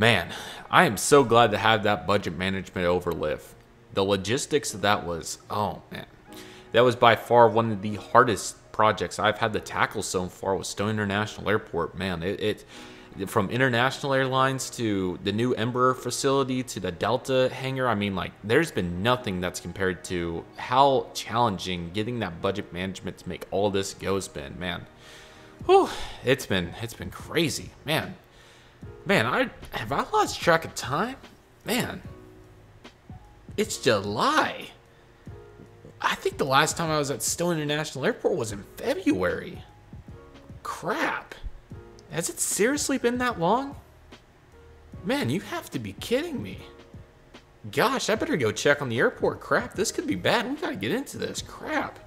Man, I am so glad to have that budget management overlift. The logistics of that was, oh man, that was by far one of the hardest projects I've had to tackle so far with Stone International Airport. Man, it from international airlines to the new Embraer facility to the Delta hangar. I mean, like, there's been nothing that's compared to how challenging getting that budget management to make all this go has been, man. Whew, it's been crazy, man. Man, I lost track of time? Man, it's July. I think the last time I was at Stone International Airport was in February. Crap. Has it seriously been that long? Man, you have to be kidding me. Gosh, I better go check on the airport. Crap, this could be bad. We gotta get into this. Crap.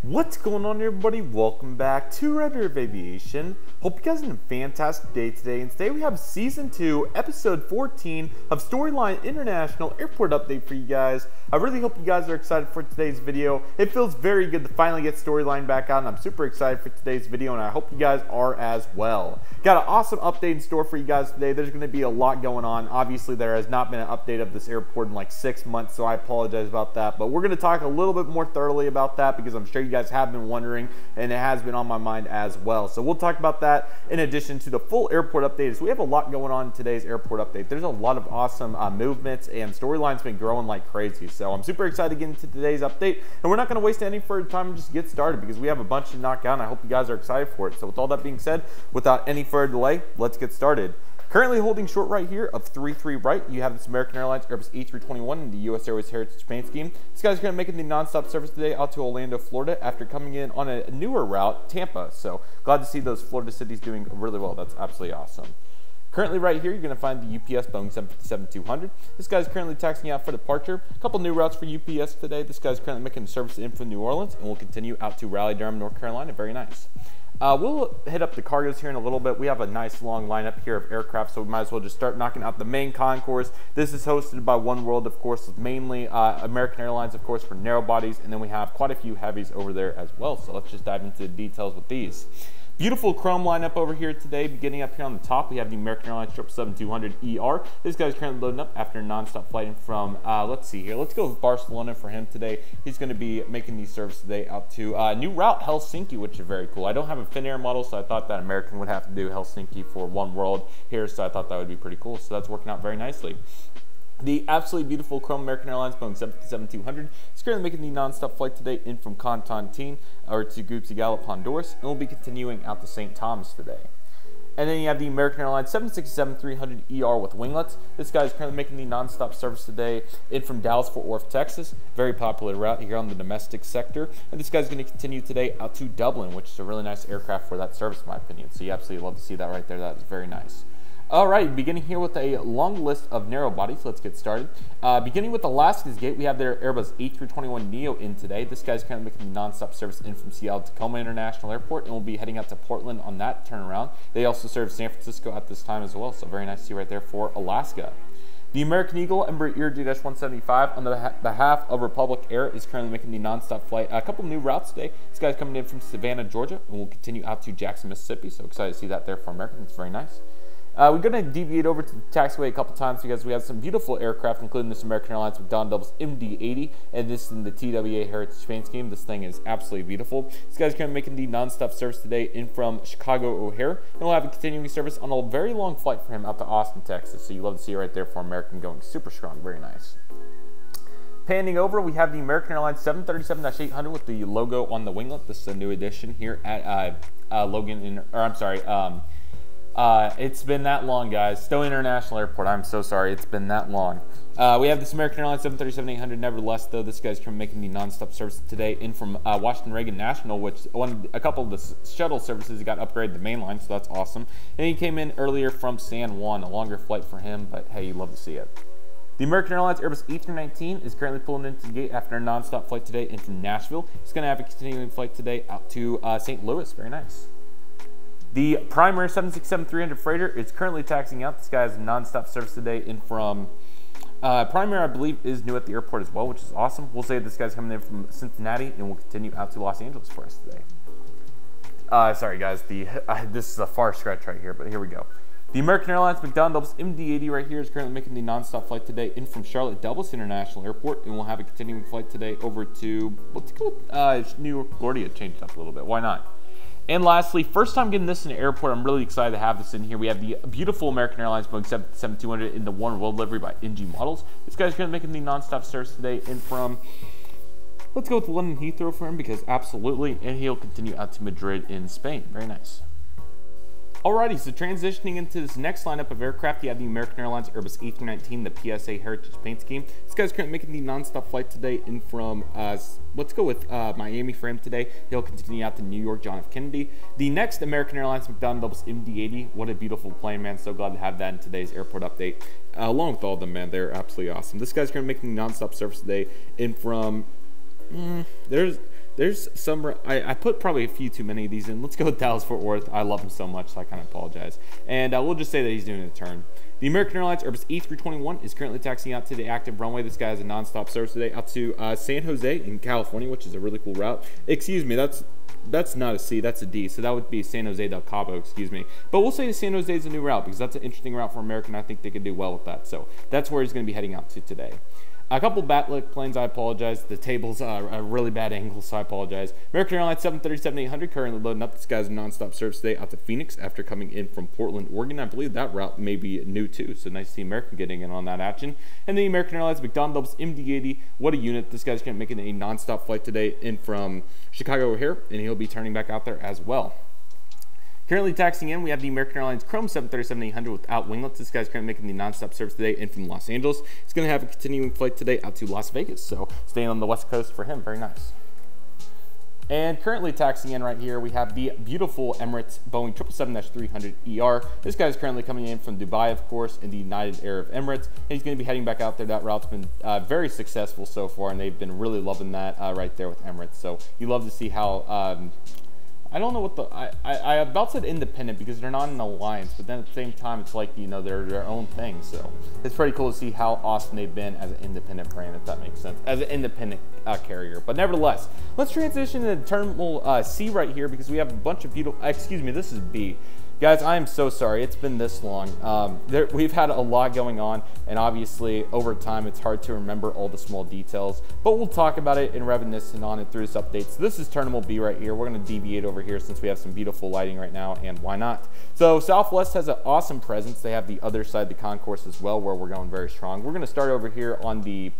What's going on, everybody? Welcome back to Redriveraviation. Hope you guys are having a fantastic day today. And today we have Season 2, Episode 14 of Storyline International Airport Update for you guys. I really hope you guys are excited for today's video. It feels very good to finally get Storyline back out, and I'm super excited for today's video, and I hope you guys are as well. Got an awesome update in store for you guys today. There's going to be a lot going on. Obviously, there has not been an update of this airport in like 6 months, so I apologize about that. But we're going to talk a little bit more thoroughly about that because I'm sure you guys have been wondering, and it has been on my mind as well. So we'll talk about that in addition to the full airport update. So we have a lot going on in today's airport update. There's a lot of awesome movements, and Storyline's been growing like crazy. So I'm super excited to get into today's update, and we're not going to waste any further time and just get started because we have a bunch to knock out, and I hope you guys are excited for it. So with all that being said, without any further delay, let's get started. Currently holding short right here of 3-3 right, you have this American Airlines Airbus A321 in the US Airways Heritage Paint Scheme. This guy's going to make the non-stop service today out to Orlando, Florida after coming in on a newer route, Tampa. So glad to see those Florida cities doing really well. That's absolutely awesome. Currently right here, you're going to find the UPS Boeing 757-200. This guy's currently taxiing out for departure. A couple new routes for UPS today. This guy's currently making the service in from New Orleans, and will continue out to Raleigh-Durham, North Carolina. Very nice. We'll hit up the cargoes here in a little bit. We have a nice long lineup here of aircraft, so we might as well just start knocking out the main concourse. This is hosted by One World, of course, mainly American Airlines, of course, for narrow bodies, and then we have quite a few heavies over there as well. So let's just dive into the details with these. Beautiful chrome lineup over here today. Beginning up here on the top, we have the American Airlines 777-200ER. This guy's currently loading up after a non-stop flight from, let's see here. Let's go with Barcelona for him today. He's going to be making the service today out to new route, Helsinki, which is very cool. I don't have a Finnair model, so I thought that American would have to do Helsinki for One World here, so I thought that would be pretty cool. So that's working out very nicely. The absolutely beautiful chrome American Airlines Boeing 757-200 is currently making the non-stop flight today in from Constantine or to Tegucigalpa, Honduras, and will be continuing out to St. Thomas today. And then you have the American Airlines 767-300ER with Winglets. This guy is currently making the non-stop service today in from Dallas-Fort Worth, Texas. Very popular route here on the domestic sector. And this guy's going to continue today out to Dublin, which is a really nice aircraft for that service, in my opinion. So you absolutely love to see that right there. That is very nice. All right, beginning here with a long list of narrow bodies. Let's get started. Beginning with Alaska's Gate, we have their Airbus A321neo in today. This guy's currently making the non-stop service in from Seattle to Tacoma International Airport, and will be heading out to Portland on that turnaround. They also serve San Francisco at this time as well, so very nice to see right there for Alaska. The American Eagle Embraer ERJ-175 on the behalf of Republic Air is currently making the non-stop flight. A couple new routes today. This guy's coming in from Savannah, Georgia, and will continue out to Jackson, Mississippi. So excited to see that there for American. It's very nice. We're going to deviate over to the taxiway a couple times because we have some beautiful aircraft, including this American Airlines McDonnell Douglas MD-80, and this in the TWA Heritage Paint Scheme. This thing is absolutely beautiful. This guy's going to be making the non-stop service today in from Chicago O'Hare, and we'll have a continuing service on a very long flight for him out to Austin, Texas. So you love to see it right there for American, going super strong. Very nice. Panning over, we have the American Airlines 737-800 with the logo on the winglet. This is a new addition here at it's been that long, guys. Stone International Airport. I'm so sorry. It's been that long. We have this American Airlines 737-800. Nevertheless, though, this guy's making the non-stop service today in from Washington Reagan National, which a couple of the shuttle services got upgraded to mainline, so that's awesome. And he came in earlier from San Juan, a longer flight for him, but hey, you love to see it. The American Airlines Airbus A319 is currently pulling into the gate after a non-stop flight today in from Nashville. He's going to have a continuing flight today out to St. Louis. Very nice. The primary 767-300 freighter is currently taxiing out. This guy has a non-stop service today in from primary, I believe, is new at the airport as well, which is awesome. We'll say this guy's coming in from Cincinnati and will continue out to Los Angeles for us today. Sorry, guys. This is a far stretch right here, but here we go. The American Airlines McDonnell MD-80 right here is currently making the non-stop flight today in from Charlotte Dulles International Airport, and we'll have a continuing flight today over to, let's go New York LaGuardia, changed up a little bit, why not? And lastly, first time getting this in the airport, I'm really excited to have this in here. We have the beautiful American Airlines Boeing 777-200 in the one world delivery by NG Models. This guy's going to be making the non-stop service today in from, let's go with London Heathrow for him because absolutely, and he'll continue out to Madrid in Spain. Very nice. Alrighty, so transitioning into this next lineup of aircraft, you have the American Airlines Airbus A319, the PSA Heritage Paint Scheme. This guy's currently making the non-stop flight today in from, let's go with Miami for him today. He'll continue out to New York, John F. Kennedy. The next American Airlines McDonnell MD-80, what a beautiful plane, man. So glad to have that in today's airport update. Along with all of them, man, they're absolutely awesome. This guy's currently making the non-stop service today in from, there's some, I put probably a few too many of these in. Let's go with Dallas Fort Worth. I love him so much, so I kind of apologize. And we'll just say that he's doing a turn. The American Airlines Airbus A321 is currently taxiing out to the active runway. This guy has a non-stop service today out to San Jose in California, which is a really cool route. Excuse me, that's not a C, that's a D. So that would be San Jose del Cabo, excuse me. But we'll say San Jose is a new route because that's an interesting route for American. I think they could do well with that. So that's where he's going to be heading out to today. A couple backlit planes, I apologize. The table's a really bad angle, so I apologize. American Airlines 737-800 currently loading up. This guy's non-stop service today out to Phoenix after coming in from Portland, Oregon. I believe that route may be new too, so nice to see American getting in on that action. And the American Airlines McDonnell MD-80, what a unit. This guy's going to be making a non-stop flight today in from Chicago O'Hare, and he'll be turning back out there as well. Currently taxiing in, we have the American Airlines Chrome 737-800 without winglets. This guy's currently making the non-stop service today in from Los Angeles. He's going to have a continuing flight today out to Las Vegas, so staying on the West Coast for him. Very nice. And currently taxiing in right here, we have the beautiful Emirates Boeing 777-300ER. This guy is currently coming in from Dubai, of course, in the United Arab Emirates. And he's going to be heading back out there. That route's been very successful so far, and they've been really loving that right there with Emirates. So you love to see how... I don't know what the, I about said independent because they're not an alliance, but then at the same time, it's like, you know, they're their own thing. So it's pretty cool to see how awesome they've been as an independent brand, if that makes sense, as an independent carrier. But nevertheless, let's transition to Terminal C right here because we have a bunch of beautiful, excuse me, this is B. Guys, I am so sorry. It's been this long. We've had a lot going on, and obviously, over time, it's hard to remember all the small details, but we'll talk about it and reminiscent on it through this update. So this is Terminal B right here. We're going to deviate over here since we have some beautiful lighting right now, and why not? So Southwest has an awesome presence. They have the other side, the concourse as well, where we're going very strong. We're going to start over here on the...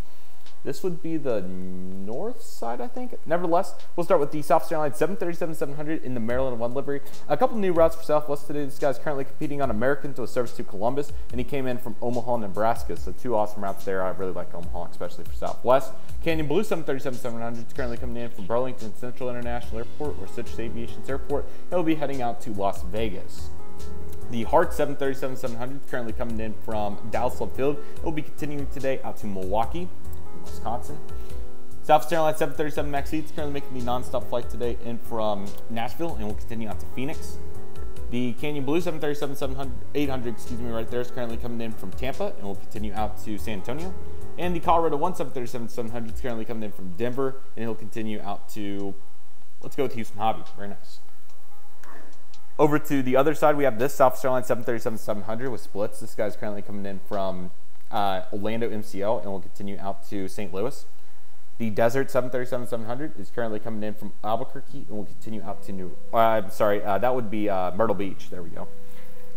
This would be the north side, I think. Nevertheless, we'll start with the Southwest Airlines 737-700 in the Maryland 1 livery. A couple new routes for Southwest today. This guy's currently competing on American to a service to Columbus, and he came in from Omaha, Nebraska. So two awesome routes there. I really like Omaha, especially for Southwest. Canyon Blue 737-700 is currently coming in from Burlington Central International Airport or Citrus Aviation's airport. He'll be heading out to Las Vegas. The Hart 737-700 is currently coming in from Dallas Love Field. It will be continuing today out to Milwaukee, Wisconsin. Southwest Airlines 737 MAX seats currently making the non-stop flight today in from Nashville and will continue out to Phoenix. The Canyon Blue 737-800, excuse me, right there is currently coming in from Tampa and will continue out to San Antonio. And the Colorado 737-700 is currently coming in from Denver and it'll continue out to, let's go with Houston Hobby. Very nice. Over to the other side, we have this Southwest Airlines 737-700 with splits. This guy's currently coming in from Orlando MCL and will continue out to St. Louis. The Desert 737-700 is currently coming in from Albuquerque and will continue out to that would be Myrtle Beach. There we go.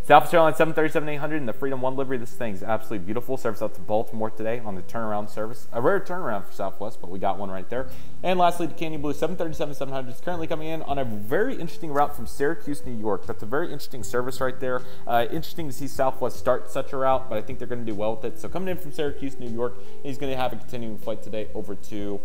Southwest Airlines 737-800 in the Freedom 1 livery. This thing's absolutely beautiful. Service out to Baltimore today on the turnaround service. A rare turnaround for Southwest, but we got one right there. And lastly, the Canyon Blue 737-700 is currently coming in on a very interesting route from Syracuse, New York. That's a very interesting service right there. Interesting to see Southwest start such a route, but I think they're going to do well with it. So coming in from Syracuse, New York, he's going to have a continuing flight today over to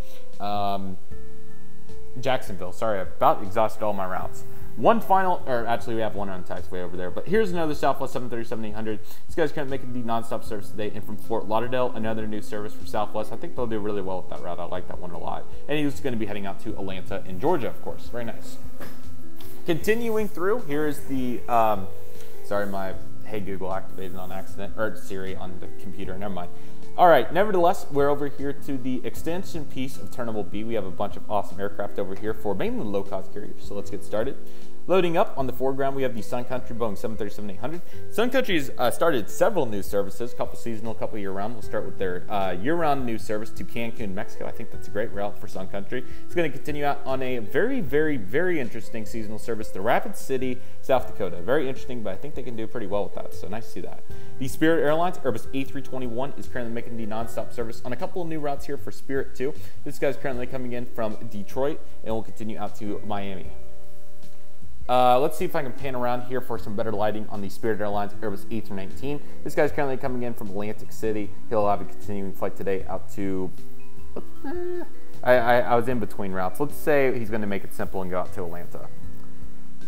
Jacksonville. Sorry, I've about exhausted all my routes. One final, or actually we have one on the taxiway over there, but here's another Southwest 737-800. This guy's currently making the non-stop service today, and from Fort Lauderdale, another new service for Southwest. I think they'll do really well with that route. I like that one a lot. And he's going to be heading out to Atlanta in Georgia, of course. Very nice. Continuing through, here's the, sorry, my Hey Google activated on accident, or Siri on the computer, never mind. All right, nevertheless, we're over here to the extension piece of Terminal B. We have a bunch of awesome aircraft over here for mainly low-cost carriers, so let's get started. Loading up on the foreground, we have the Sun Country Boeing 737-800. Sun Country's started several new services, a couple seasonal, a couple year-round. We'll start with their year-round new service to Cancun, Mexico. I think that's a great route for Sun Country. It's going to continue out on a very, very, very interesting seasonal service to Rapid City, South Dakota. Very interesting, but I think they can do pretty well with that, so nice to see that. The Spirit Airlines Airbus A321 is currently making the non-stop service on a couple of new routes here for Spirit too. This guy's currently coming in from Detroit and will continue out to Miami. Let's see if I can pan around here for some better lighting on the Spirit Airlines Airbus A319. This guy's currently coming in from Atlantic City. He'll have a continuing flight today out to... I was in between routes. Let's say he's going to make it simple and go out to Atlanta.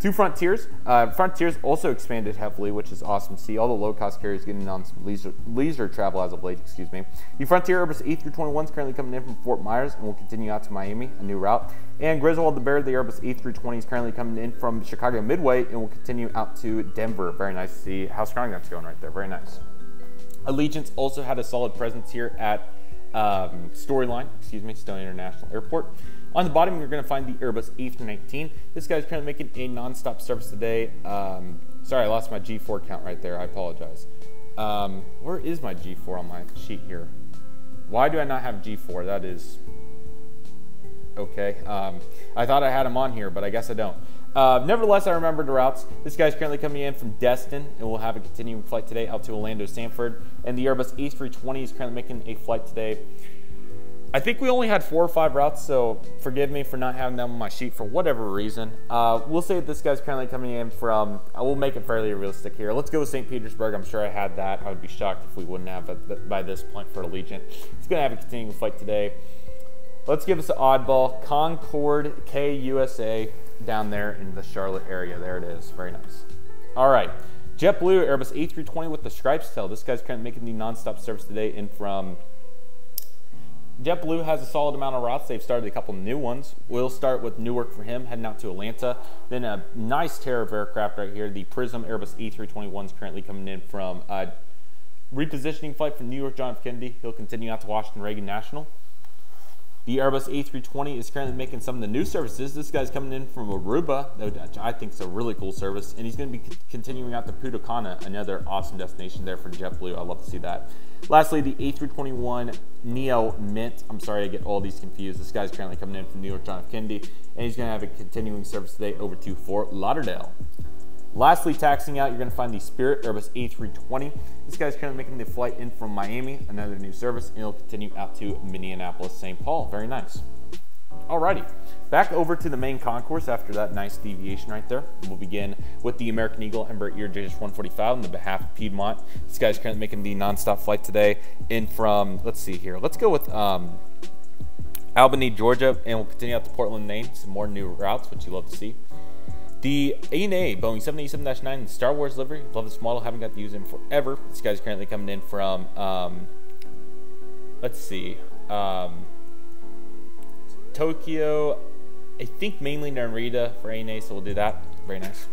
Two Frontiers. Frontiers also expanded heavily, which is awesome to see. All the low-cost carriers getting on some leisure travel as of late, excuse me. The Frontier Airbus A321 is currently coming in from Fort Myers and will continue out to Miami, a new route. And Griswold the Bear, the Airbus A320, is currently coming in from Chicago Midway and will continue out to Denver. Very nice to see how strong that's going right there. Very nice. Allegiance also had a solid presence here at Stony International Airport. On the bottom, you're going to find the Airbus A319. This guy's currently making a non-stop service today. Sorry, I lost my G4 count right there. I apologize. Where is my G4 on my sheet here? Why do I not have G4? That is... okay. I thought I had him on here, but I guess I don't. Nevertheless, I remembered the routes. This guy's currently coming in from Destin and will have a continuing flight today out to Orlando, Sanford. And the Airbus A320 is currently making a flight today. I think we only had 4 or 5 routes, so forgive me for not having them on my sheet for whatever reason. We'll say that this guy's currently coming in from, I will make it fairly realistic here. Let's go with St. Petersburg. I'm sure I had that. I would be shocked if we wouldn't have it by this point for Allegiant. He's going to have a continuing flight today. Let's give us an oddball. Concord KUSA down there in the Charlotte area. There it is. Very nice. All right. JetBlue Airbus A320 with the stripes tail. This guy's currently making the non-stop service today in from... JetBlue has a solid amount of routes. They've started a couple new ones. We'll start with Newark for him, heading out to Atlanta. Then a nice pair of aircraft right here. The Prism Airbus A321 is currently coming in from a repositioning flight from New York John F. Kennedy. He'll continue out to Washington Reagan National. The Airbus A320 is currently making some of the new services. This guy's coming in from Aruba, which I think is a really cool service. And he's going to be continuing out to Punta Cana, another awesome destination there for JetBlue. I love to see that. Lastly, the A321 Neo Mint. I'm sorry I get all these confused. This guy's currently coming in from New York John F. Kennedy. And he's going to have a continuing service today over to Fort Lauderdale. Lastly, taxing out, you're going to find the Spirit Airbus A320. This guy's currently making the flight in from Miami, another new service, and it'll continue out to Minneapolis, St. Paul. Very nice. Alrighty, back over to the main concourse after that nice deviation right there. We'll begin with the American Eagle Embraer ERJ-145 on the behalf of Piedmont. This guy's currently making the non-stop flight today in from, let's see here, let's go with Albany, Georgia, and we'll continue out to Portland, Maine. Some more new routes, which you love to see. The A&A Boeing 787-9 Star Wars livery. Love this model. Haven't got to use him forever. This guy's currently coming in from, let's see, Tokyo. I think mainly Narita for A&A, so we'll do that. Very nice.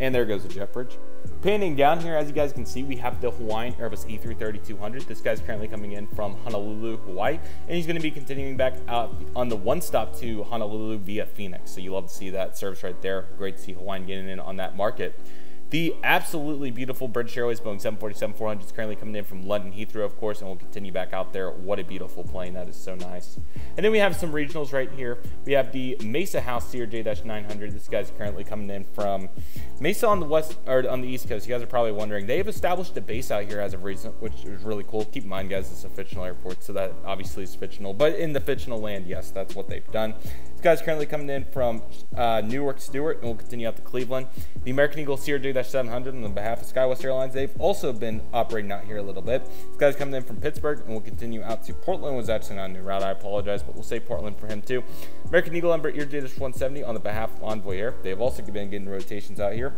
And there goes the jet bridge. Panning down here, as you guys can see, we have the Hawaiian Airbus E3 This guy's currently coming in from Honolulu, Hawaii, and he's going to be continuing back out on the one stop to Honolulu via Phoenix. So you love to see that service right there. Great to see Hawaiian getting in on that market. The absolutely beautiful British Airways Boeing 747-400 is currently coming in from London Heathrow, of course, and we'll continue back out there. What a beautiful plane. That is so nice. And then we have some regionals right here. We have the Mesa House CRJ-900. This guy's currently coming in from Mesa on the west, or on the east coast. You guys are probably wondering. They've established a base out here as of recent, which is really cool. Keep in mind, guys, it's a fictional airport, so that obviously is fictional. But in the fictional land, yes, that's what they've done. This guy's currently coming in from Newark, Stewart, and we'll continue out to Cleveland. The American Eagle CRJ-700 on the behalf of SkyWest Airlines, they've also been operating out here a little bit. This guy's coming in from Pittsburgh, and we'll continue out to Portland. Was actually not a new route, I apologize, but we'll say Portland for him too. American Eagle Embraer ERJ-170 on the behalf of Envoy Air. They've also been getting rotations out here.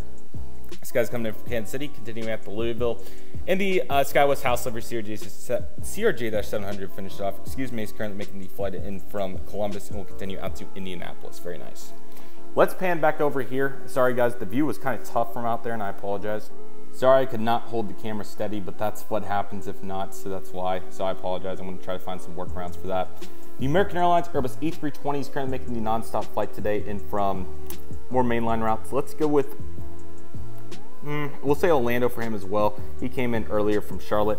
This guy's coming in from Kansas City, continuing out to Louisville. And the SkyWest House Livery CRJ-700 finished off. Excuse me, is currently making the flight in from Columbus, and will continue out to Indianapolis. Very nice. Let's pan back over here. Sorry guys, the view was kind of tough from out there, and I apologize. Sorry I could not hold the camera steady, but that's what happens if not, so that's why. So I apologize. I'm going to try to find some workarounds for that. The American Airlines Airbus A320 is currently making the non-stop flight today in from more mainline routes. Let's go with, we'll say Orlando for him as well. He came in earlier from Charlotte.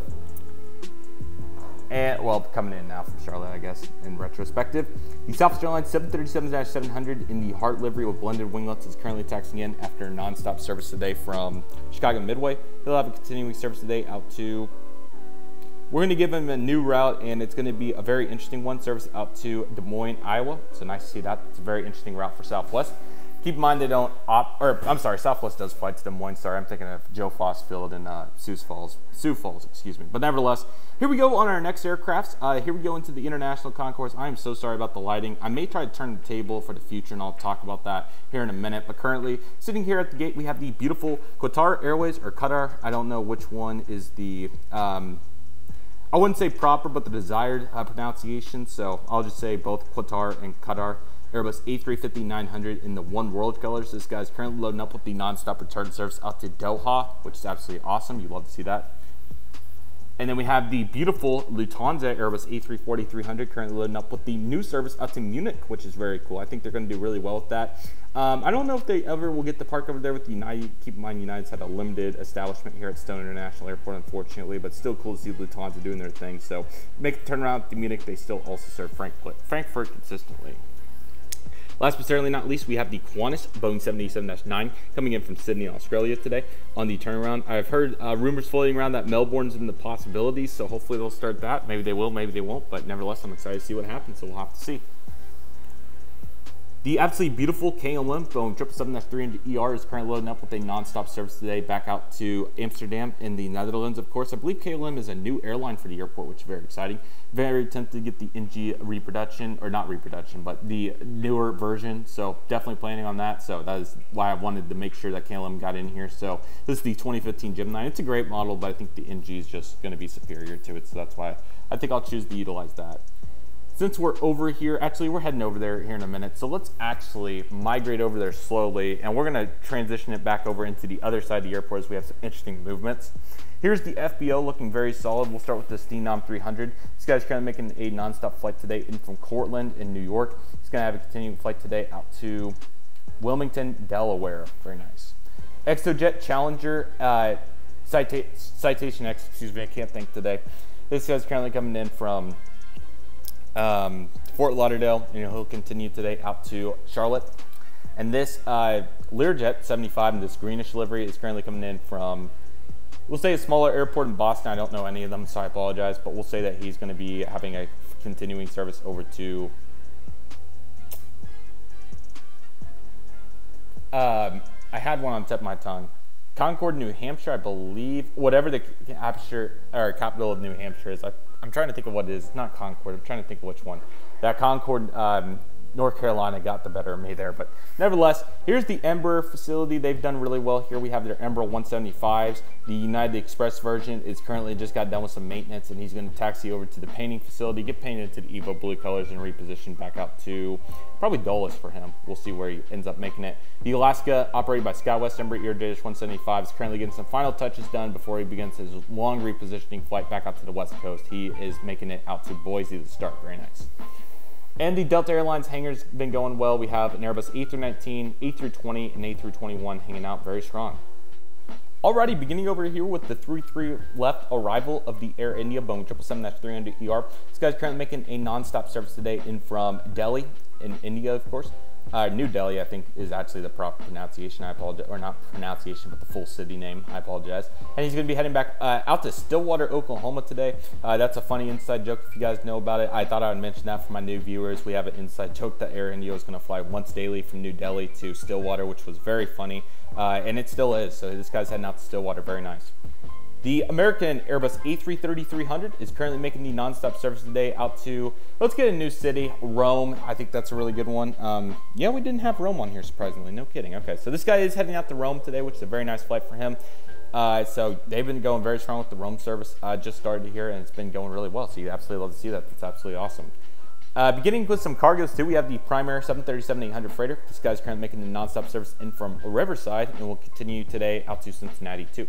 And, well, coming in now from Charlotte, I guess, in retrospective. The Southwest Airlines 737-700 in the Heart livery with blended winglets is currently taxiing in after non-stop service today from Chicago Midway. He'll have a continuing service today out to, we're going to give him a new route, and it's going to be a very interesting one, service out to Des Moines, Iowa. So nice to see that. It's a very interesting route for Southwest. Keep in mind they don't Southwest does fly to Des Moines. Sorry, I'm thinking of Joe Foss Field in Sioux Falls, excuse me. But nevertheless, here we go on our next aircrafts. Here we go into the International Concourse. I am so sorry about the lighting. I may try to turn the table for the future, and I'll talk about that here in a minute. But currently, sitting here at the gate, we have the beautiful Qatar Airways, or Qatar. I don't know which one is the, I wouldn't say proper, but the desired pronunciation. So I'll just say both Qatar and Qatar. Airbus A350-900 in the One World colors. This guy's currently loading up with the non-stop return service out to Doha, which is absolutely awesome. You love to see that. And then we have the beautiful Lutanza Airbus A340-300 currently loading up with the new service out to Munich, which is very cool. I think they're going to do really well with that. I don't know if they ever will get the park over there with United. Keep in mind, United's had a limited establishment here at Stone International Airport, unfortunately, but still cool to see Lutanza doing their thing. So make the turnaround to Munich. They still also serve Frankfurt consistently. Last but certainly not least, we have the Qantas Boeing 787-9 coming in from Sydney, Australia today on the turnaround. I've heard rumors floating around that Melbourne's in the possibilities, so hopefully they'll start that. Maybe they will, maybe they won't, but nevertheless, I'm excited to see what happens, so we'll have to see. The absolutely beautiful KLM Boeing 777-300ER is currently loading up with a non-stop service today back out to Amsterdam in the Netherlands, of course. I believe KLM is a new airline for the airport, which is very exciting. Very tempted to get the NG reproduction, or not reproduction, but the newer version. So definitely planning on that. So that is why I wanted to make sure that KLM got in here. So this is the 2015 Gemini. It's a great model, but I think the NG is just going to be superior to it. So that's why I think I'll choose to utilize that. Since we're over here, actually we're heading over there here in a minute, so let's actually migrate over there slowly, and we're going to transition it back over into the other side of the airport as we have some interesting movements. Here's the FBO looking very solid. We'll start with the Phenom 300. This guy's kind of making a non-stop flight today in from Cortland in New York. He's going to have a continuing flight today out to Wilmington, Delaware. Very nice. Exojet Challenger Citation X, excuse me, I can't think today. This guy's currently coming in from Fort Lauderdale, and he'll continue today out to Charlotte. And this Learjet 75 in this greenish livery is currently coming in from, we'll say, a smaller airport in Boston. I don't know any of them, so I apologize, but we'll say that he's going to be having a continuing service over to I had one on the tip of my tongue. Concord, New Hampshire, I believe. Whatever the capital of New Hampshire is. I'm trying to think of what it is. It's not Concord. I'm trying to think of which one. That Concord, North Carolina got the better of me there. But nevertheless, here's the Embraer facility. They've done really well here. We have their Embraer 175s. The United Express version is currently just got done with some maintenance, and he's going to taxi over to the painting facility, get painted to the Evo blue colors, and reposition back out to probably Dulles for him. We'll see where he ends up making it. The Alaska, operated by SkyWest Embraer ERJ 175, is currently getting some final touches done before he begins his long repositioning flight back out to the West Coast. He is making it out to Boise to start. Very nice. And the Delta Airlines hangar's been going well. We have an Airbus A319, A320, and A321 hanging out very strong. Alrighty, beginning over here with the 3-3 left arrival of the Air India Boeing 777-300ER. This guy's currently making a non-stop service today in from Delhi, in India, of course. New Delhi, I think, is actually the proper pronunciation. I apologize, or not pronunciation, but the full city name. I apologize. And he's going to be heading back out to Stillwater, Oklahoma today. That's a funny inside joke if you guys know about it. I thought I would mention that for my new viewers. We have an inside joke that Air India is going to fly once daily from New Delhi to Stillwater, which was very funny, and it still is. So this guy's heading out to Stillwater. Very nice. The American Airbus A330-300 is currently making the non-stop service today out to, let's get a new city, Rome. I think that's a really good one. Yeah, we didn't have Rome on here, surprisingly. No kidding. Okay, so this guy is heading out to Rome today, which is a very nice flight for him. So they've been going very strong with the Rome service. Just started here, and it's been going really well. So you absolutely love to see that. That's absolutely awesome. Beginning with some cargos too, we have the Primair 737-800 freighter. This guy's currently making the non-stop service in from Riverside, and will continue today out to Cincinnati too.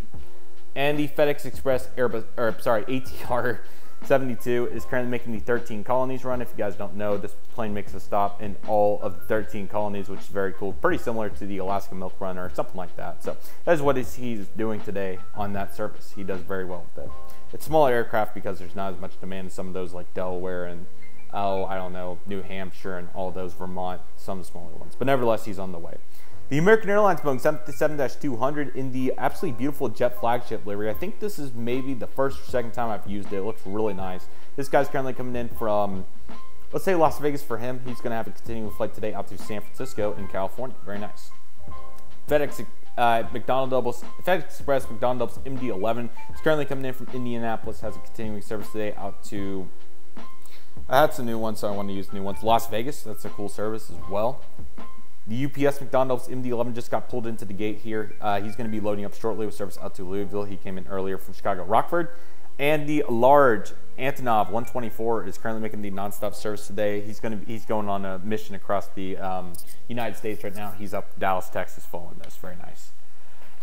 And the FedEx Express Airbus, ATR 72 is currently making the 13 colonies run. If you guys don't know, this plane makes a stop in all of the 13 colonies, which is very cool. Pretty similar to the Alaska Milk Run or something like that. So that is what he's doing today on that service. He does very well with it. It's smaller aircraft because there's not as much demand as some of those like Delaware and, I don't know, New Hampshire and all those, Vermont, some smaller ones. But nevertheless, he's on the way. The American Airlines Boeing 757-200 in the absolutely beautiful jet flagship livery. I think this is maybe the first or second time I've used it. It looks really nice. This guy's currently coming in from, let's say, Las Vegas for him. He's going to have a continuing flight today out to San Francisco in California. Very nice. FedEx Express McDonnell MD-11 is currently coming in from Indianapolis. Has a continuing service today out to, that's a new one, so I want to use new ones. Las Vegas, that's a cool service as well. The UPS McDonnell's MD-11 just got pulled into the gate here. He's going to be loading up shortly with service out to Louisville. He came in earlier from Chicago Rockford. And the large Antonov 124 is currently making the nonstop service today. He's going on a mission across the United States right now. He's up Dallas, Texas, following this. Very nice.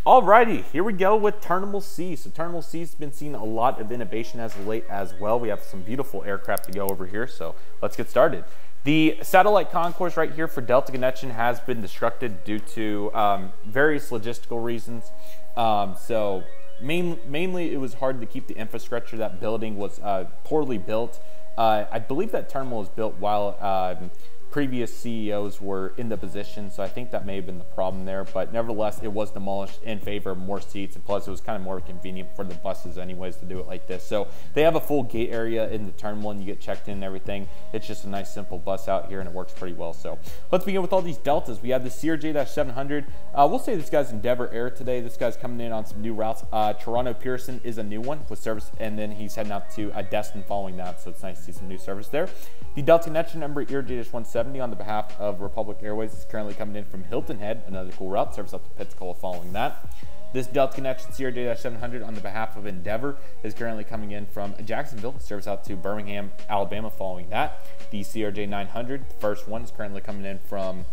Alrighty, here we go with Terminal C. So Terminal C has been seeing a lot of innovation as of late as well. We have some beautiful aircraft to go over here, so let's get started. The satellite concourse right here for Delta Connection has been destructed due to various logistical reasons. So mainly it was hard to keep the infrastructure. That building was poorly built. I believe that terminal was built while previous CEOs were in the position, so I think that may have been the problem there. But nevertheless, it was demolished in favor of more seats, and plus it was kind of more convenient for the buses anyways to do it like this. So they have a full gate area in the terminal, and you get checked in and everything. It's just a nice simple bus out here, and it works pretty well. So let's begin with all these Deltas. We have the CRJ-700. We'll say this guy's Endeavor Air today. This guy's coming in on some new routes. Toronto Pearson is a new one with service, and then he's heading out to Destin following that, so it's nice to see some new service there. The Delta Connection number ERJ-170 on the behalf of Republic Airways is currently coming in from Hilton Head, another cool route, service up to Pensacola following that. This Delta Connection CRJ-700 on the behalf of Endeavor is currently coming in from Jacksonville, service out to Birmingham, Alabama following that. The CRJ-900, the first one, is currently coming in from,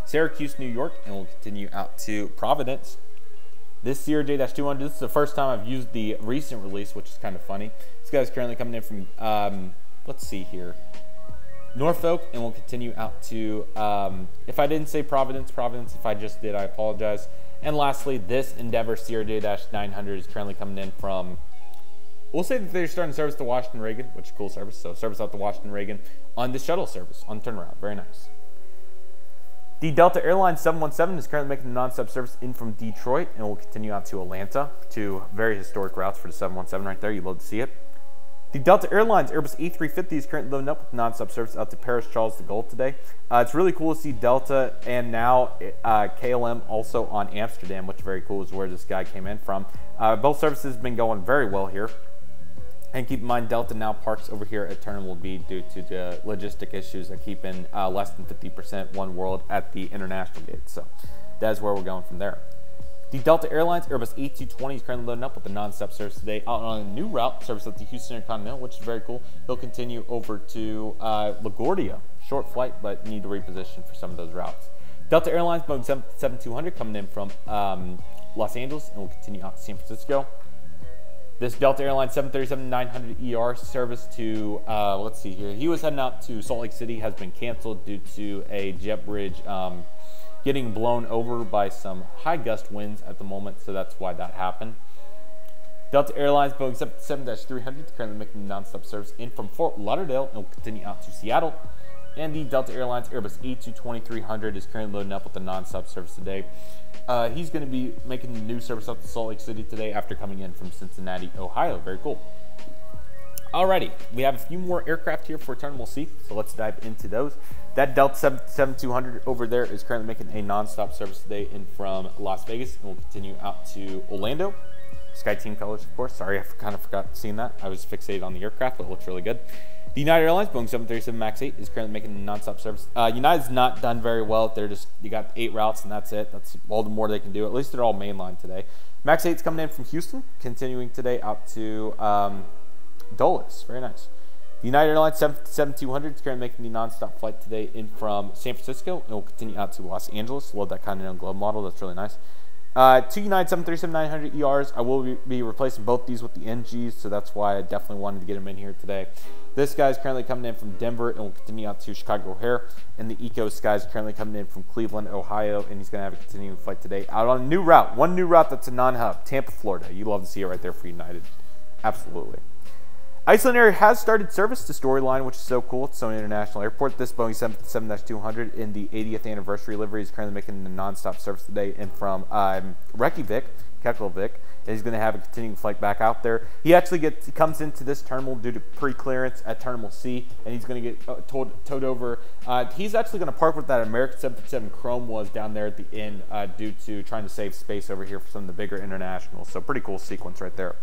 Syracuse, New York, and will continue out to Providence. This CRJ-200, this is the first time I've used the recent release, which is kind of funny. This guy's currently coming in from, let's see here, Norfolk, and we'll continue out to, if I didn't say Providence. If I just did, I apologize. And lastly, this Endeavor CRJ-900 is currently coming in from, we'll say that they're starting service to Washington Reagan, which is a cool service. So service out to Washington Reagan on the shuttle service on turnaround. Very nice. The Delta Airlines 717 is currently making the nonstop service in from Detroit, and will continue out to Atlanta. Two very historic routes for the 717 right there. You'd love to see it. The Delta Airlines Airbus A320 is currently loading up with nonstop service out to Paris Charles de Gaulle today. It's really cool to see Delta and now KLM also on Amsterdam, which is very cool, is where this guy came in from. Both services have been going very well here. And keep in mind, Delta now parks over here at Terminal B due to the logistic issues of keeping less than 50% One World at the international gate. So that's where we're going from there. The Delta Airlines Airbus A320 is currently loading up with the non-stop service today out on a new route, service at the Houston Intercontinental, which is very cool. He'll continue over to LaGuardia. Short flight, but need to reposition for some of those routes. Delta Airlines Boeing 777-200 coming in from Los Angeles, and will continue out to San Francisco. This Delta Airlines 737-900ER service to, let's see here, he was heading out to Salt Lake City, has been canceled due to a jet bridge getting blown over by some high gust winds at the moment, so that's why that happened. Delta Airlines Boeing 777-300 is currently making nonstop service in from Fort Lauderdale and will continue out to Seattle. And the Delta Airlines Airbus A220-300 is currently loading up with the nonstop service today. He's going to be making the new service up to Salt Lake City today after coming in from Cincinnati, Ohio. Very cool. Alrighty, we have a few more aircraft here for Terminal C, so let's dive into those. That Delta 777-200 over there is currently making a non-stop service today in from Las Vegas, and will continue out to Orlando. Sky Team colors, of course. Sorry, I kind of forgot seeing that. I was fixated on the aircraft, but it looks really good. The United Airlines Boeing 737 MAX 8 is currently making a non-stop service. United's not done very well. They got 8 routes, and that's it. That's all the more they can do. At least they're all mainline today. MAX 8's coming in from Houston, continuing today out to Dulles. Very nice. The United Airlines 777-200 is currently making the non-stop flight today in from San Francisco, and will continue out to Los Angeles. Love that Continental Globe model. That's really nice. Two United 737-900ERs. I will be replacing both these with the NGs, so that's why I definitely wanted to get them in here today. This guy is currently coming in from Denver and will continue out to Chicago O'Hare. And the Ecos guy is currently coming in from Cleveland, Ohio, and he's going to have a continuing flight today out on a new route. One new route that's a non-hub, Tampa, Florida. You love to see it right there for United. Absolutely. Iceland Air has started service to Storyline, which is so cool. It's Sony International Airport. This Boeing 777-200 in the 80th anniversary livery is currently making the non-stop service today and from Reykjavik, Keflavik. And he's going to have a continuing flight back out there. He actually comes into this terminal due to pre-clearance at Terminal C, and he's going to get towed over. He's actually going to park with that American 757 Chrome was down there at the end due to trying to save space over here for some of the bigger internationals. So pretty cool sequence right there.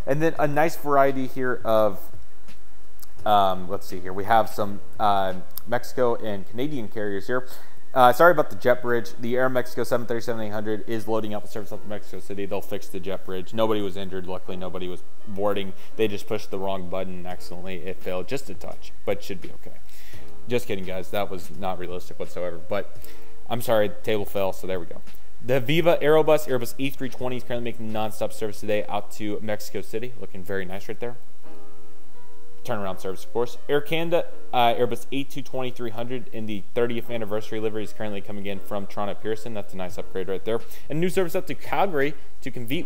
And then a nice variety here of, let's see here. We have some Mexico and Canadian carriers here. Sorry about the jet bridge. The Air Mexico 737-800 is loading up the service up to Mexico City. They'll fix the jet bridge. Nobody was injured. Luckily, nobody was boarding. They just pushed the wrong button and accidentally it failed just a touch, but should be okay. Just kidding, guys. That was not realistic whatsoever. But I'm sorry, the table fell, so there we go. The Viva Airbus A320 is currently making non-stop service today out to Mexico City. Looking very nice right there. Turnaround service, of course. Air Canada Airbus A320-300 in the 30th anniversary livery is currently coming in from Toronto Pearson. That's a nice upgrade right there. And new service up to Calgary to compete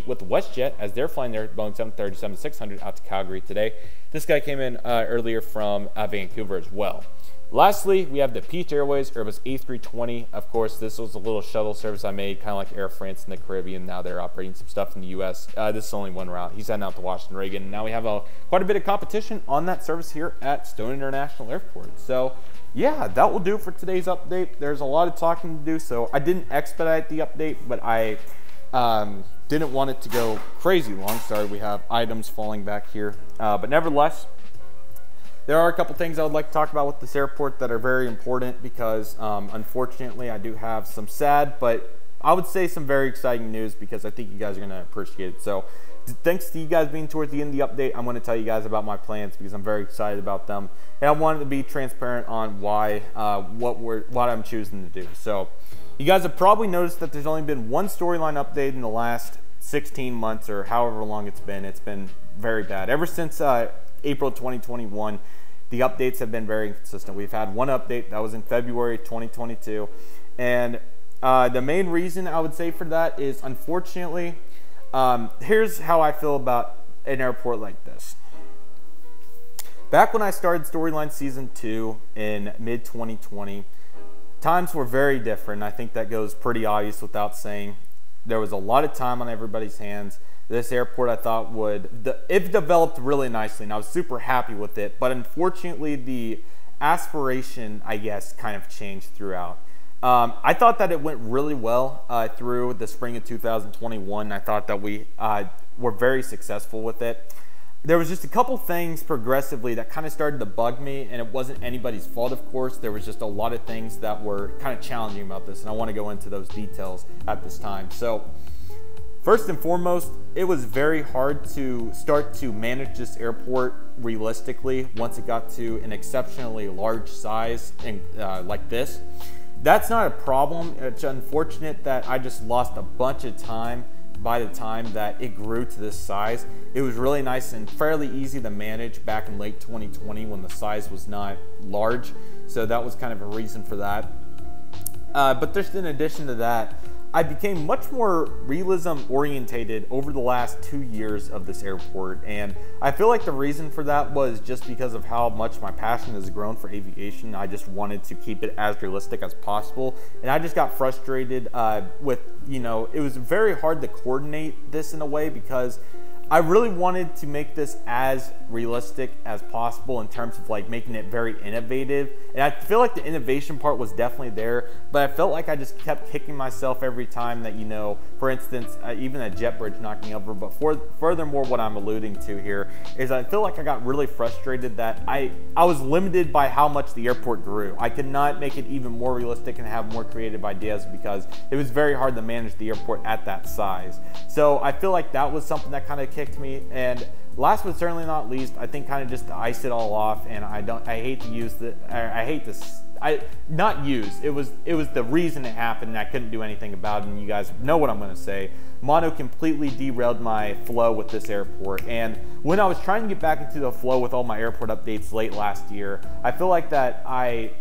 with WestJet as they're flying their Boeing 737-600 out to Calgary today. This guy came in earlier from Vancouver as well. Lastly, we have the Peach Airways Airbus A320. Of course, this was a little shuttle service I made, kind of like Air France in the Caribbean. Now they're operating some stuff in the U.S. This is only one route. He's heading out to Washington Reagan. Now we have quite a bit of competition on that service here at Stone International Airport. So, yeah, that will do for today's update. There's a lot of talking to do, so I didn't expedite the update, but I didn't want it to go crazy long. Sorry, we have items falling back here. But nevertheless, there are a couple things I would like to talk about with this airport that are very important because, unfortunately, I do have some sad, but I would say some very exciting news because I think you guys are going to appreciate it. So, thanks to you guys being towards the end of the update, I'm going to tell you guys about my plans because I'm very excited about them. And I wanted to be transparent on why, what I'm choosing to do. So, you guys have probably noticed that there's only been one storyline update in the last 16 months or however long it's been. It's been very bad. Ever since April 2021, the updates have been very inconsistent. We've had one update that was in February 2022, and the main reason I would say for that is, unfortunately, here's how I feel about an airport like this. Back when I started Storyline Season 2 in mid-2020, times were very different. I think that goes pretty obvious without saying. There was a lot of time on everybody's hands. This airport I thought it developed really nicely, and I was super happy with it. But unfortunately, the aspiration, I guess, kind of changed throughout. I thought that it went really well through the spring of 2021. I thought that we were very successful with it. There was just a couple things progressively that kind of started to bug me, and it wasn't anybody's fault, of course. There was just a lot of things that were kind of challenging about this, and I want to go into those details at this time. So, first and foremost, it was very hard to start to manage this airport realistically once it got to an exceptionally large size and like this. That's not a problem. It's unfortunate that I just lost a bunch of time by the time that it grew to this size. It was really nice and fairly easy to manage back in late 2020 when the size was not large. So that was kind of a reason for that. But just in addition to that, I became much more realism orientated over the last 2 years of this airport, and I feel like the reason for that was just because of how much my passion has grown for aviation. I just wanted to keep it as realistic as possible, and I just got frustrated with, it was very hard to coordinate this in a way because I really wanted to make this as realistic as possible in terms of like making it very innovative. And I feel like the innovation part was definitely there, but I felt like I just kept kicking myself every time that, for instance, even a jet bridge knocking over. But furthermore, what I'm alluding to here is I feel like I got really frustrated that I was limited by how much the airport grew. I could not make it even more realistic and have more creative ideas because it was very hard to manage the airport at that size. So I feel like that was something that kind of kicked me. And last but certainly not least, I think kind of just to ice it all off, and I hate to not used. It was the reason it happened, and I couldn't do anything about it. And you guys know what I'm going to say. Mono completely derailed my flow with this airport. And when I was trying to get back into the flow with all my airport updates late last year, I feel like that I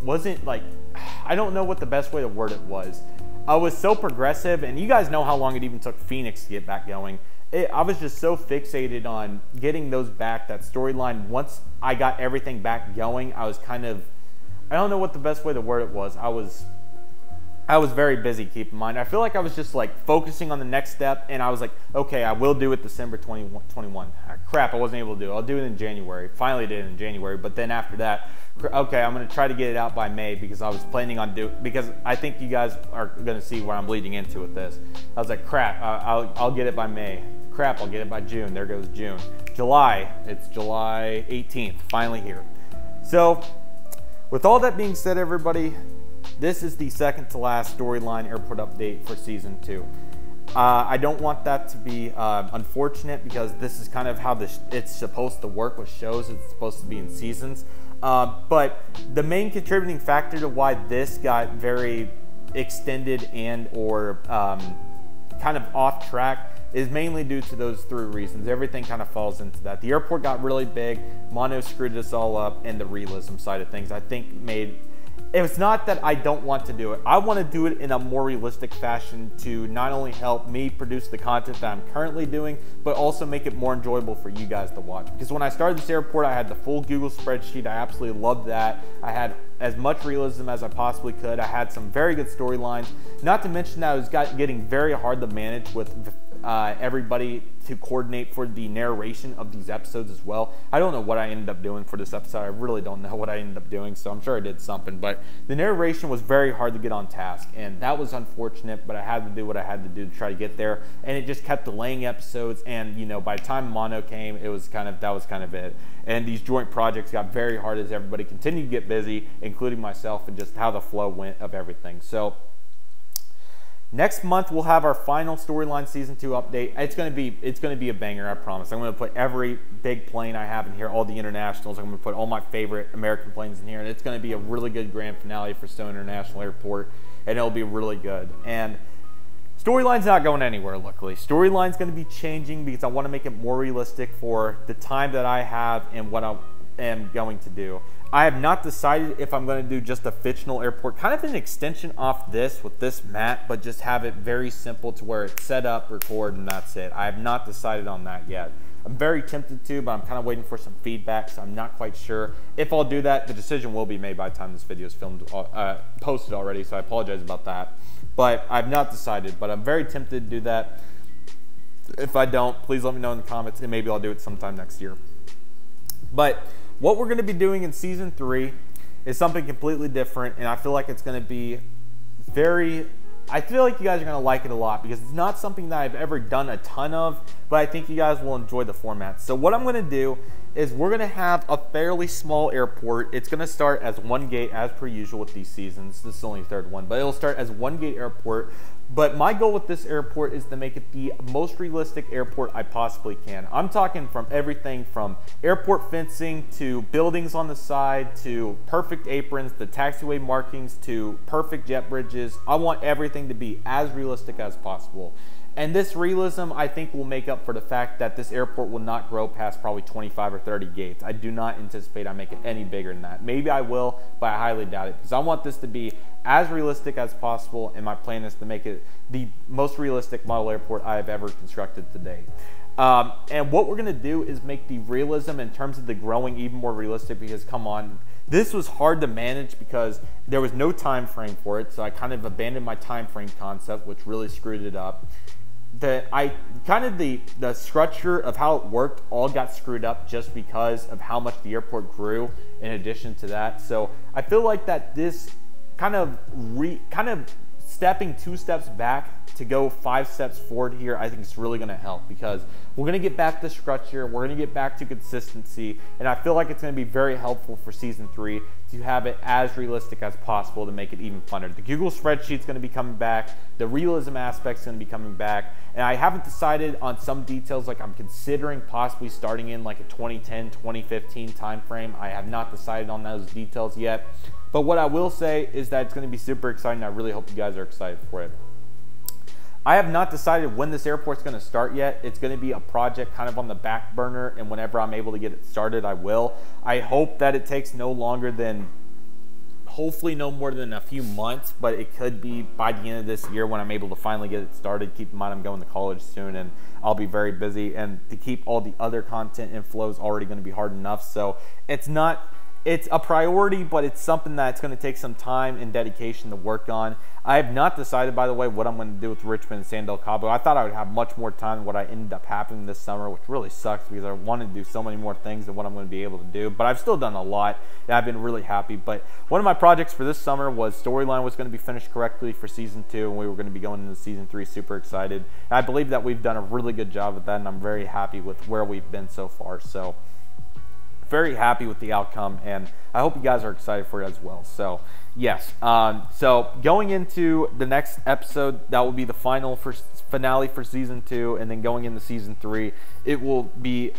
wasn't like, I don't know what the best way to word it was. I was so progressive, and you guys know how long it even took Phoenix to get back going. I was just so fixated on getting those back, that storyline. Once I got everything back going, I was kind of, I don't know what the best way to word it was. I was very busy, keep in mind. I feel like I was just like focusing on the next step, and I was like, okay, I will do it December 2021. Crap, I wasn't able to do it. I'll do it in January. Finally did it in January, but then after that, okay, I'm going to try to get it out by May, because I was planning on because I think you guys are going to see where I'm leading into with this. I was like, crap, I'll get it by May. Crap, I'll get it by June. There goes June. July, it's July 18th, finally here. So with all that being said, everybody, this is the second to last storyline airport update for season 2. I don't want that to be unfortunate, because this is kind of how it's supposed to work with shows. It's supposed to be in seasons. But the main contributing factor to why this got very extended and or kind of off track is mainly due to those 3 reasons. Everything kind of falls into that. The airport got really big, Mono screwed us all up, and the realism side of things, I think, made... It's not that I don't want to do it. I want to do it in a more realistic fashion to not only help me produce the content that I'm currently doing, but also make it more enjoyable for you guys to watch. Because when I started this airport, I had the full Google spreadsheet. I absolutely loved that. I had as much realism as I possibly could. I had some very good storylines. Not to mention that it was getting very hard to manage with everybody to coordinate for the narration of these episodes as well. I don't know what I ended up doing for this episode. I really don't know what I ended up doing, so I'm sure I did something, but the narration was very hard to get on task, and that was unfortunate, but I had to do what I had to do to try to get there, and it just kept delaying episodes. And you know, by the time Mono came, it was kind of, that was kind of it. And these joint projects got very hard as everybody continued to get busy, including myself, and just how the flow went of everything. So next month we'll have our final storyline season 2 update. It's gonna be a banger, I promise. I'm gonna put every big plane I have in here, all the internationals. I'm gonna put all my favorite American planes in here, and it's gonna be a really good grand finale for Stone International Airport, and it'll be really good. And storyline's not going anywhere, luckily. Storyline's gonna be changing because I wanna make it more realistic for the time that I have and what I am going to do. I have not decided if I'm going to do just a fictional airport, kind of an extension off this with this map, but just have it very simple to where it's set up, record, and that's it. I have not decided on that yet. I'm very tempted to, but I'm kind of waiting for some feedback, so I'm not quite sure. If I'll do that, the decision will be made by the time this video is filmed, posted already, so I apologize about that. But I've not decided, but I'm very tempted to do that. If I don't, please let me know in the comments, and maybe I'll do it sometime next year. But what we're going to be doing in season 3 is something completely different, and I feel like it's going to be I feel like you guys are going to like it a lot, because it's not something that I've ever done a ton of, but I think you guys will enjoy the format. So what I'm going to do is we're going to have a fairly small airport. It's going to start as 1 gate as per usual with these seasons. This is only the 3rd one, but it'll start as 1 gate airport. But my goal with this airport is to make it the most realistic airport I possibly can. I'm talking from everything from airport fencing to buildings on the side to perfect aprons, the taxiway markings to perfect jet bridges. I want everything to be as realistic as possible. And this realism, I think, will make up for the fact that this airport will not grow past probably 25 or 30 gates. I do not anticipate I make it any bigger than that. Maybe I will, but I highly doubt it, because I want this to be as realistic as possible, and my plan is to make it the most realistic model airport I have ever constructed to date. And what we're going to do is make the realism in terms of the growing even more realistic, because, come on, this was hard to manage because there was no time frame for it, so I kind of abandoned my time frame concept, which really screwed it up. The structure of how it worked all got screwed up just because of how much the airport grew in addition to that. So I feel like that this kind of stepping 2 steps back to go 5 steps forward here, I think it's really going to help, because we're going to get back to structure, we're going to get back to consistency, and I feel like it's going to be very helpful for season 3 to have it as realistic as possible to make it even funner. The Google spreadsheet's going to be coming back. The realism aspect's going to be coming back. And I haven't decided on some details, like I'm considering possibly starting in like a 2010, 2015 time frame. I have not decided on those details yet. But what I will say is that it's going to be super exciting. I really hope you guys are excited for it. I have not decided when this airport's going to start yet. It's going to be a project kind of on the back burner, and whenever I'm able to get it started, I will. I hope that it takes no longer than, hopefully no more than a few months, but it could be by the end of this year when I'm able to finally get it started. Keep in mind I'm going to college soon, and I'll be very busy, and to keep all the other content inflow is already going to be hard enough. So it's a priority, but it's something that's going to take some time and dedication to work on. I have not decided, by the way, what I'm going to do with Richmond and San Del Cabo. I thought I would have much more time than what I ended up having this summer, which really sucks because I wanted to do so many more things than what I'm going to be able to do. But I've still done a lot, and I've been really happy. But one of my projects for this summer was Storyline was going to be finished correctly for Season 2, and we were going to be going into Season 3 super excited. And I believe that we've done a really good job with that, and I'm very happy with where we've been so far. So very happy with the outcome, and I hope you guys are excited for it as well. So yes, so going into the next episode, that will be the finale for Season 2, and then going into Season 3, it will be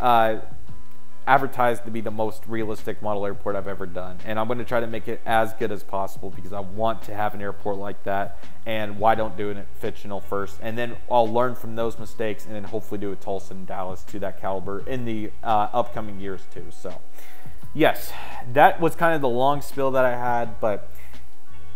advertised to be the most realistic model airport I've ever done, and I'm going to try to make it as good as possible because I want to have an airport like that. And why don't do it fictional first, and then I'll learn from those mistakes, and then hopefully do a Tulsa and Dallas to that caliber in the upcoming years too. So yes, that was kind of the long spill that I had, but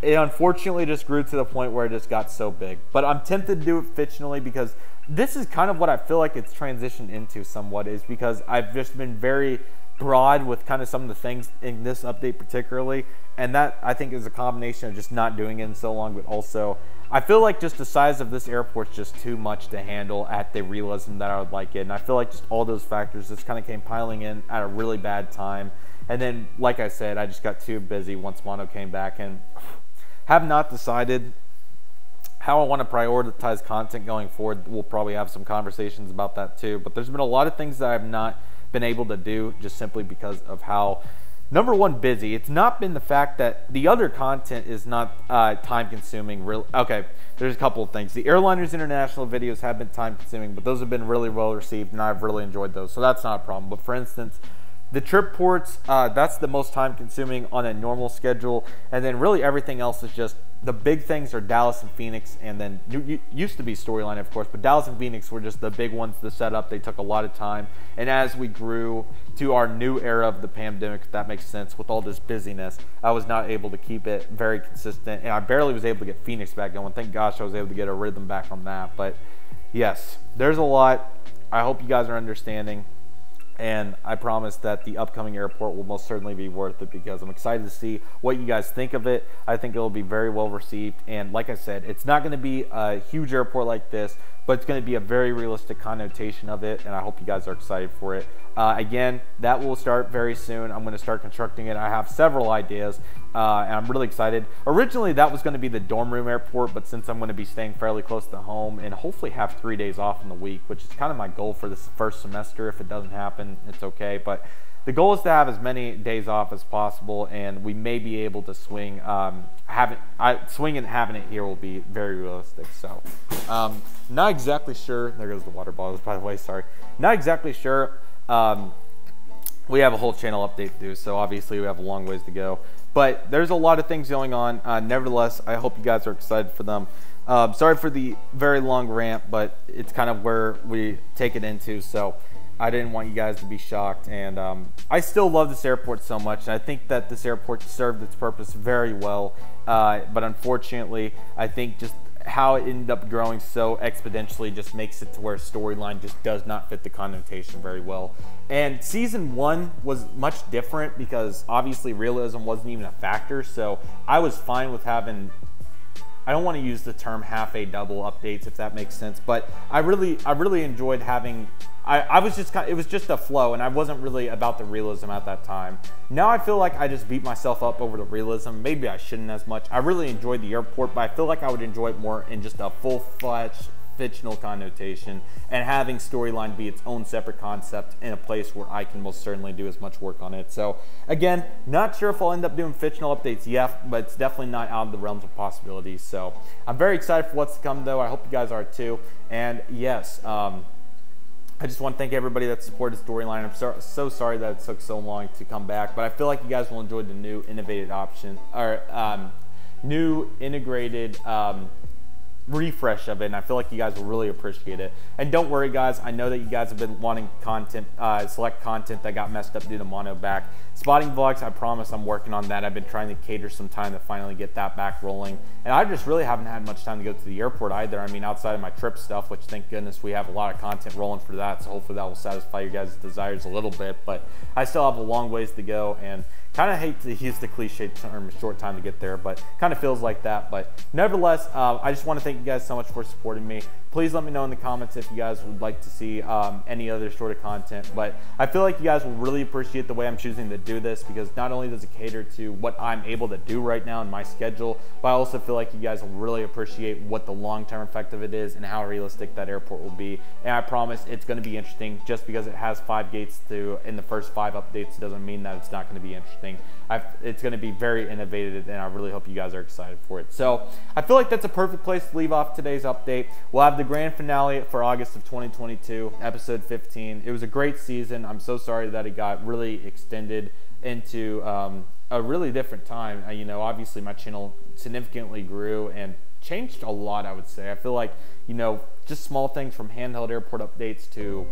it unfortunately just grew to the point where it just got so big. But I'm tempted to do it fictionally because this is kind of what I feel like it's transitioned into somewhat, is because I've just been very broad with kind of some of the things in this update particularly, and that I think is a combination of just not doing it in so long, but also I feel like just the size of this airport's just too much to handle at the realism that I would like it, and I feel like just all those factors just kind of came piling in at a really bad time. And then, like I said, I just got too busy once Mono came back, and have not decided how I want to prioritize content going forward. We'll probably have some conversations about that too, but there's been a lot of things that I've not been able to do just simply because of how, number one, busy. It's not been the fact that the other content is not time consuming. Okay, there's a couple of things. The Airliners International videos have been time consuming, but those have been really well received, and I've really enjoyed those, so that's not a problem. But for instance, the trip ports, that's the most time consuming on a normal schedule, and then really everything else is just, the big things are Dallas and Phoenix, and then used to be Storyline, of course, but Dallas and Phoenix were just the big ones to set up. They took a lot of time, and as we grew to our new era of the pandemic, if that makes sense, with all this busyness, I was not able to keep it very consistent, and I barely was able to get Phoenix back going. Thank gosh I was able to get a rhythm back on that. But yes, there's a lot. I hope you guys are understanding. And I promise that the upcoming airport will most certainly be worth it because I'm excited to see what you guys think of it. I think it'll be very well received. And like I said, it's not going to be a huge airport like this, but it's going to be a very realistic connotation of it. And I hope you guys are excited for it. Again, that will start very soon. I'm going to start constructing it. I have several ideas, and I'm really excited. Originally, that was going to be the dorm room airport, but since I'm going to be staying fairly close to home and hopefully have 3 days off in the week, which is kind of my goal for this first semester. If it doesn't happen, it's okay. But the goal is to have as many days off as possible, and we may be able to swing. Swing and having it here will be very realistic. So, not exactly sure. There goes the water bottles, by the way. Sorry. Not exactly sure. We have a whole channel update to do, so obviously we have a long ways to go. But there's a lot of things going on. Nevertheless, I hope you guys are excited for them. Sorry for the very long rant, but it's kind of where we take it into, so I didn't want you guys to be shocked. And I still love this airport so much, and I think that this airport served its purpose very well. But unfortunately, I think just how it ended up growing so exponentially just makes it to where Storyline just does not fit the connotation very well. And Season 1 was much different because obviously realism wasn't even a factor, so I was fine with having, I don't want to use the term half a double updates if that makes sense, but I really enjoyed having, it was just a flow, and I wasn't really about the realism at that time. Now I feel like I just beat myself up over the realism. Maybe I shouldn't as much. I really enjoyed the airport, but I feel like I would enjoy it more in just a full-fledged fictional connotation, and having storyline be its own separate concept in a place where I can most certainly do as much work on it. So again, not sure if I'll end up doing fictional updates yet, but it's definitely not out of the realms of possibilities. So I'm very excited for what's to come, though. I hope you guys are too. And yes, I just want to thank everybody that supported Storyline. I'm so sorry that it took so long to come back, but I feel like you guys will enjoy the new innovative option, or new integrated refresh of it, and I feel like you guys will really appreciate it. And don't worry, guys, I know that you guys have been wanting content, select content that got messed up due to mono back. Spotting vlogs, I promise I'm working on that. I've been trying to cater some time to finally get that back rolling, and I just really haven't had much time to go to the airport either. I mean, outside of my trip stuff, which thank goodness we have a lot of content rolling for that, so hopefully that will satisfy your guys' desires a little bit, but I still have a long ways to go, and kind of hate to use the cliche term short time to get there, but kind of feels like that. But nevertheless, I just want to thank you guys so much for supporting me. Please let me know in the comments if you guys would like to see any other sort of content. But I feel like you guys will really appreciate the way I'm choosing to do this, because not only does it cater to what I'm able to do right now in my schedule, but I also feel like you guys will really appreciate what the long-term effect of it is and how realistic that airport will be. And I promise it's going to be interesting. Just because it has 5 gates in the first 5 updates doesn't mean that it's not going to be interesting. It's going to be very innovative, and I really hope you guys are excited for it. So I feel like that's a perfect place to leave off today's update. We'll have the grand finale for August of 2022, episode 15. It was a great season. I'm so sorry that it got really extended into a really different time. You know, obviously my channel significantly grew and changed a lot, I would say. I feel like, you know, just small things from handheld airport updates to,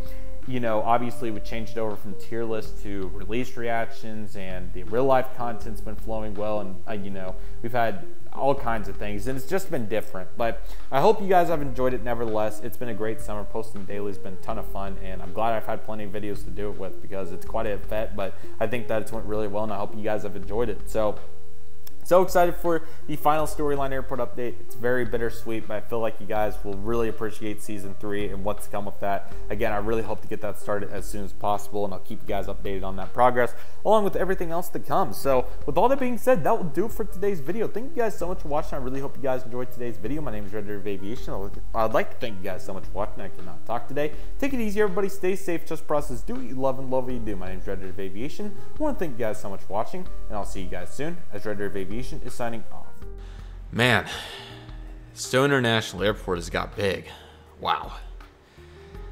you know, obviously we changed it over from tier list to release reactions, and the real life content's been flowing well, and you know, we've had all kinds of things, and it's just been different. But I hope you guys have enjoyed it nevertheless. It's been a great summer. Posting daily has been a ton of fun, and I'm glad I've had plenty of videos to do it with, because it's quite a vet, but I think that it's went really well, and I hope you guys have enjoyed it. So excited for the final Storyline Airport update. It's very bittersweet, but I feel like you guys will really appreciate Season 3 and what's to come with that. Again, I really hope to get that started as soon as possible, and I'll keep you guys updated on that progress, along with everything else to come. So with all that being said, that will do it for today's video. Thank you guys so much for watching. I really hope you guys enjoyed today's video. My name is Redriveraviation. I'd like to thank you guys so much for watching. I cannot talk today. Take it easy, everybody. Stay safe. Trust process. Do what you love and love what you do. My name is Redriveraviation. I want to thank you guys so much for watching, and I'll see you guys soon, as Redriveraviation is signing off. Man, Stowe International Airport has got big. Wow.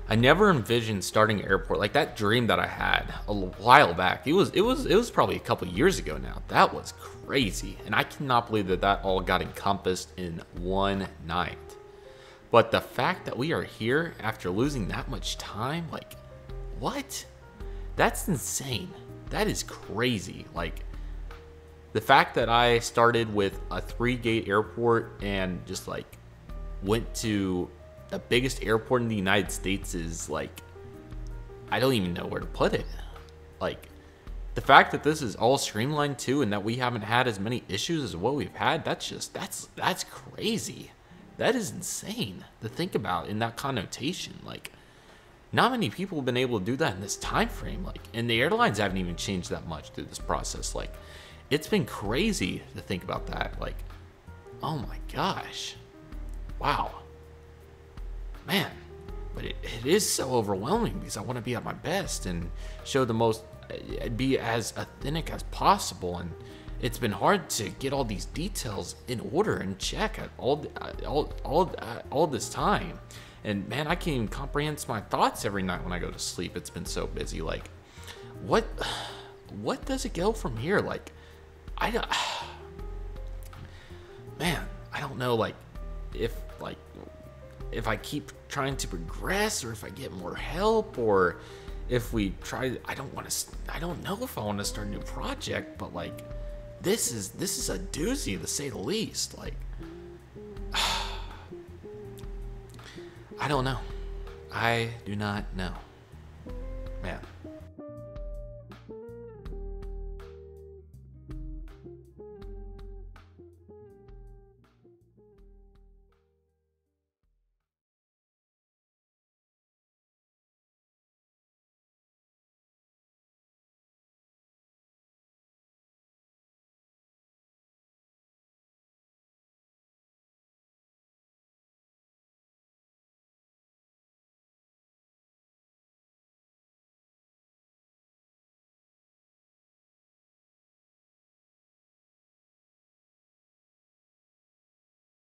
I never envisioned starting an airport like that. Dream that I had a while back. It was probably a couple years ago now. That was crazy, and I cannot believe that all got encompassed in one night. But the fact that we are here after losing that much time, like, what? That's insane. That is crazy. Like, the fact that I started with a 3-gate airport and just like went to the biggest airport in the United States is like, I don't even know where to put it. Like, the fact that this is all streamlined too, and that we haven't had as many issues as what we've had, that's crazy. That is insane to think about in that connotation. Like, not many people have been able to do that in this time frame. Like, and the airlines haven't even changed that much through this process. Like, it's been crazy to think about that. Like, oh my gosh. Wow. Man. But it is so overwhelming, because I want to be at my best and show the most, be as authentic as possible. And it's been hard to get all these details in order and check at all this time. And man, I can't even comprehend my thoughts every night when I go to sleep. It's been so busy. Like, what does it go from here? Like, man, I don't know, like, if I keep trying to progress, or if I get more help, or if we try. I don't know if I want to start a new project, but like, this is a doozy to say the least. Like, I don't know. I do not know.